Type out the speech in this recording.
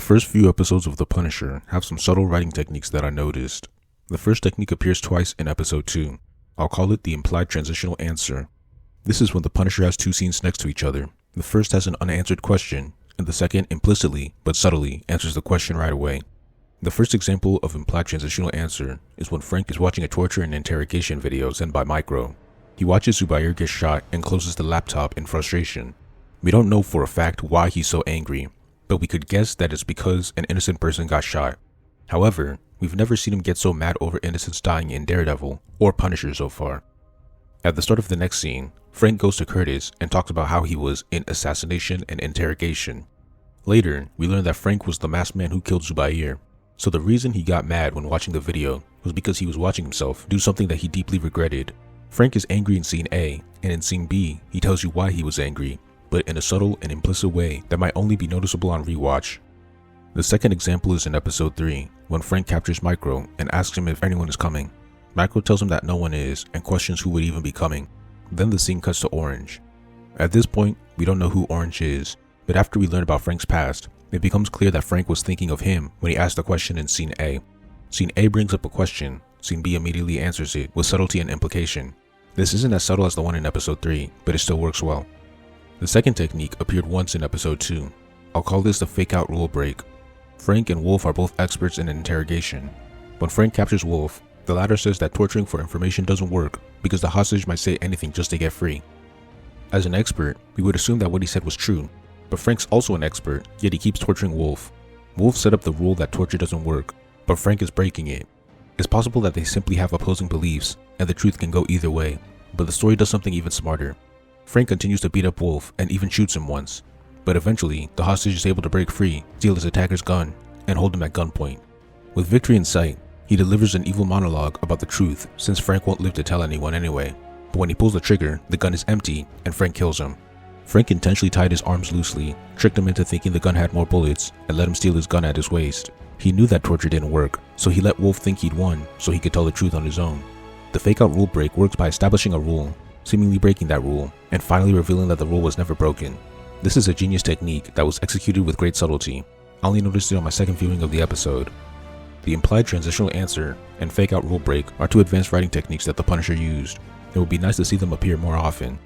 The first few episodes of The Punisher have some subtle writing techniques that I noticed. The first technique appears twice in episode 2. I'll call it the implied transitional answer. This is when the Punisher has two scenes next to each other. The first has an unanswered question, and the second implicitly, but subtly, answers the question right away. The first example of implied transitional answer is when Frank is watching a torture and interrogation video sent by Micro. He watches Zubair get shot and closes the laptop in frustration. We don't know for a fact why he's so angry, but we could guess that it's because an innocent person got shot. However, we've never seen him get so mad over innocents dying in Daredevil or Punisher so far. At the start of the next scene, Frank goes to Curtis and talks about how he was in assassination and interrogation. Later, we learn that Frank was the masked man who killed Zubair, so the reason he got mad when watching the video was because he was watching himself do something that he deeply regretted. Frank is angry in scene A, and in scene B, he tells you why he was angry, but in a subtle and implicit way that might only be noticeable on rewatch. The second example is in episode 3, when Frank captures Micro and asks him if anyone is coming. Micro tells him that no one is and questions who would even be coming. Then the scene cuts to Orange. At this point, we don't know who Orange is, but after we learn about Frank's past, it becomes clear that Frank was thinking of him when he asked the question in scene A. Scene A brings up a question, scene B immediately answers it with subtlety and implication. This isn't as subtle as the one in episode 3, but it still works well. The second technique appeared once in episode 2. I'll call this the fake out rule break. Frank and Wolf are both experts in interrogation. When Frank captures Wolf, the latter says that torturing for information doesn't work because the hostage might say anything just to get free. As an expert, we would assume that what he said was true, but Frank's also an expert, yet he keeps torturing Wolf. Wolf set up the rule that torture doesn't work, but Frank is breaking it. It's possible that they simply have opposing beliefs, and the truth can go either way, but the story does something even smarter. Frank continues to beat up Wolf and even shoots him once, but eventually the hostage is able to break free, steal his attacker's gun, and hold him at gunpoint. With victory in sight, he delivers an evil monologue about the truth since Frank won't live to tell anyone anyway, but when he pulls the trigger, the gun is empty and Frank kills him. Frank intentionally tied his arms loosely, tricked him into thinking the gun had more bullets, and let him steal his gun at his waist. He knew that torture didn't work, so he let Wolf think he'd won so he could tell the truth on his own. The fake out rule break works by establishing a rule, seemingly breaking that rule, and finally revealing that the rule was never broken. This is a genius technique that was executed with great subtlety. I only noticed it on my second viewing of the episode. The implied transitional answer and fake out rule break are two advanced writing techniques that the Punisher used. It would be nice to see them appear more often.